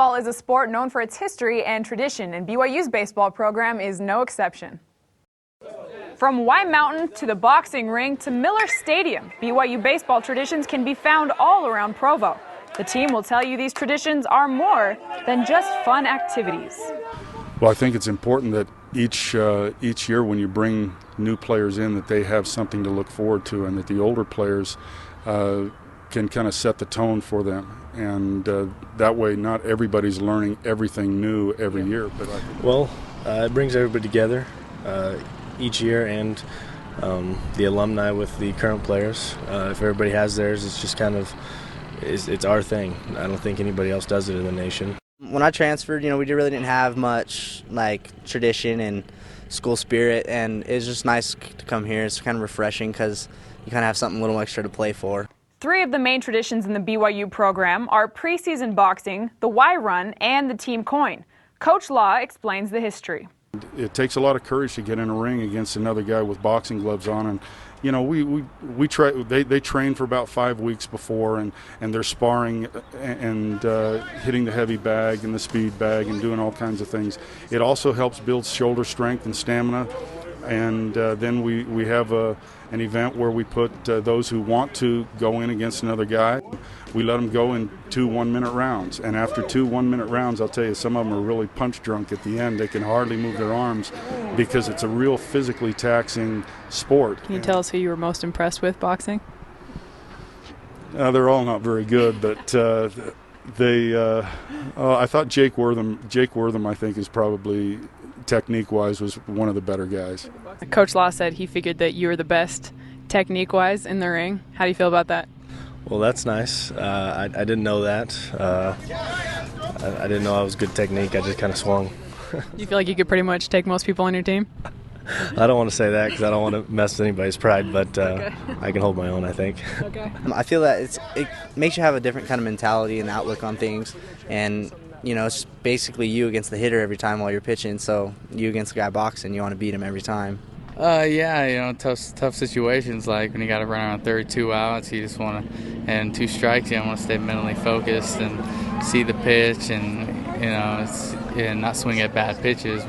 Baseball is a sport known for its history and tradition, and BYU's baseball program is no exception. From Y Mountain to the boxing ring to Miller Stadium, BYU baseball traditions can be found all around Provo. The team will tell you these traditions are more than just fun activities. Well, I think it's important that each year when you bring new players in that they have something to look forward to, and that the older players can kind of set the tone for them. And that way not everybody's learning everything new every year. But well, it brings everybody together each year, and the alumni with the current players. If everybody has theirs, it's just kind of it's our thing. I don't think anybody else does it in the nation. When I transferred, we really didn't have much like tradition and school spirit, and it's just nice to come here. It's kind of refreshing because you kind of have something a little extra to play for. 3 of the main traditions in the BYU program are preseason boxing, the Y Run, and the team coin. Coach Law explains the history. It takes a lot of courage to get in a ring against another guy with boxing gloves on, and we try. They train for about 5 weeks before, and they're sparring and hitting the heavy bag and the speed bag and doing all kinds of things. It also helps build shoulder strength and stamina. And then we have an event where we put those who want to go in against another guy. We let them go in 2 one-minute rounds. And after 2 one-minute rounds, I'll tell you, some of them are really punch drunk at the end. They can hardly move their arms because it's a real physically taxing sport. Can you tell us who you were most impressed with boxing? They're all not very good, but I thought Jake Wortham, I think, is probably, technique-wise, was one of the better guys. Coach Law said he figured that you were the best technique-wise in the ring. How do you feel about that? Well, that's nice. I didn't know that. I didn't know I was good technique. I just kind of swung. Do you feel like you could pretty much take most people on your team? I don't want to say that because I don't want to mess with anybody's pride, but okay. I can hold my own, I think. Okay. I feel that it makes you have a different kind of mentality and outlook on things, and it's basically you against the hitter every time while you're pitching. So you against the guy boxing, you want to beat him every time. Yeah, tough situations, like when you got to run around 32 outs, you just want to, and 2 strikes, you want to stay mentally focused and see the pitch, and and not swing at bad pitches.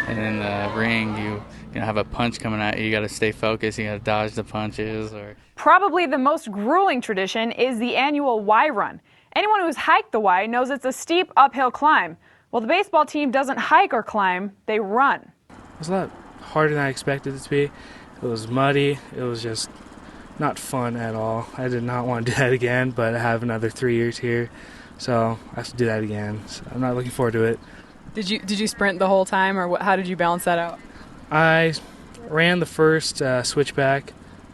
And in the ring, you have a punch coming at you, you got to stay focused, you got to dodge the punches. Probably the most grueling tradition is the annual Y Run. Anyone who's hiked the Y knows it's a steep uphill climb. Well, the baseball team doesn't hike or climb, they run. It was a lot harder than I expected it to be. It was muddy. It was just not fun at all. I did not want to do that again, but I have another 3 years here, so I have to do that again. So I'm not looking forward to it. Did you sprint the whole time, or how did you balance that out? I ran the first switchback,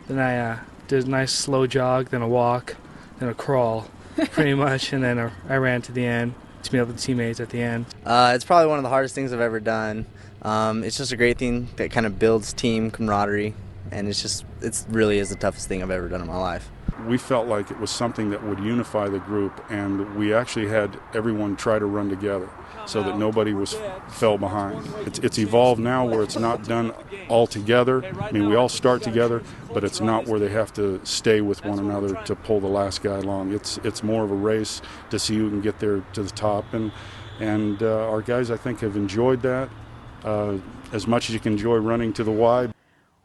then I did a nice slow jog, then a walk, then a crawl, pretty much, and then I ran to the end to meet up with the teammates at the end. It's probably one of the hardest things I've ever done. It's just a great thing that kind of builds team camaraderie, and it really is the toughest thing I've ever done in my life. We felt like it was something that would unify the group, and we actually had everyone try to run together so that nobody fell behind. It's evolved now where it's not done all together. I mean, we all start together, but it's not where they have to stay with one another to pull the last guy along. It's more of a race to see who can get there to the top, and our guys, I think, have enjoyed that as much as you can enjoy running to the Y.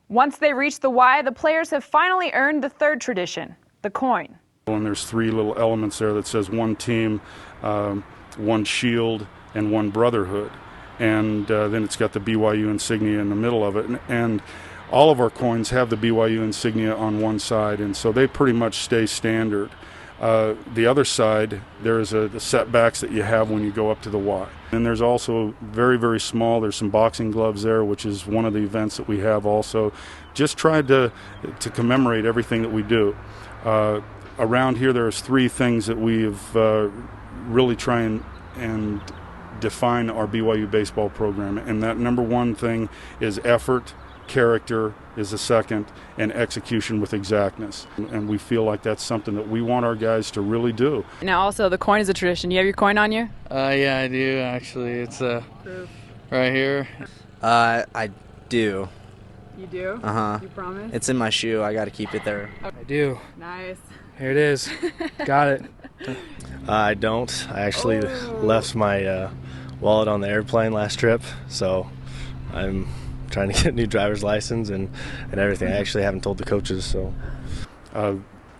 Once they reach the Y, the players have finally earned the 3rd tradition, the coin. And there's 3 little elements there that says 1 team, 1 shield, and 1 brotherhood. And then it's got the BYU insignia in the middle of it. And all of our coins have the BYU insignia on one side, and so they pretty much stay standard. The other side, there's the setbacks that you have when you go up to the Y. And there's also very, very small, there's some boxing gloves there, which is one of the events that we have also. Just tried to commemorate everything that we do. Around here, there's 3 things that we've really try and define our BYU baseball program. And that number 1 thing is effort, character is the second, and execution with exactness. And we feel like that's something that we want our guys to really do. Now also, the coin is a tradition. You have your coin on you? Yeah, I do, actually. It's right here. I do. You do? Uh-huh. You promise? It's in my shoe. I got to keep it there. I do. Nice. Here it is. Got it. I don't. I actually left my wallet on the airplane last trip, so I'm trying to get a new driver's license and everything. I actually haven't told the coaches. So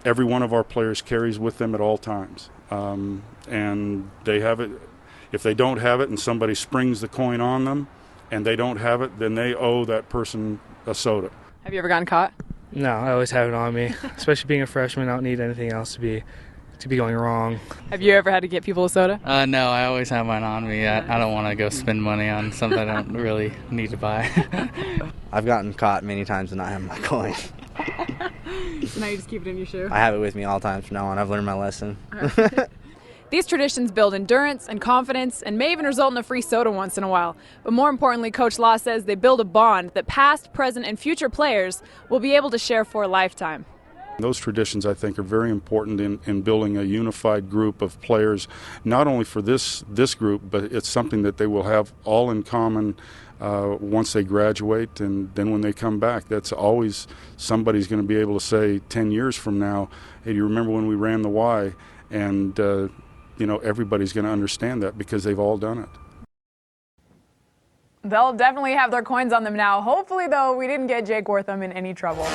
every one of our players carries with them at all times, and they have it. If they don't have it and somebody springs the coin on them and they don't have it, then they owe that person a soda. Have you ever gotten caught? No, I always have it on me. Especially being a freshman, I don't need anything else to be going wrong. Have you ever had to get people a soda? No, I always have mine on me. I don't want to go spend money on something I don't really need to buy. I've gotten caught many times and not having my coin. So now you just keep it in your shoe? I have it with me all the time from now on. I've learned my lesson. These traditions build endurance and confidence and may even result in a free soda once in a while. But more importantly, Coach Law says they build a bond that past, present, and future players will be able to share for a lifetime. Those traditions, I think, are very important in building a unified group of players, not only for this group, but it's something that they will have all in common once they graduate, and then when they come back, that's always somebody's going to be able to say 10 years from now, hey, do you remember when we ran the Y? And everybody's going to understand that because they've all done it. They'll definitely have their coins on them now. Hopefully, though, we didn't get Jake Wortham in any trouble.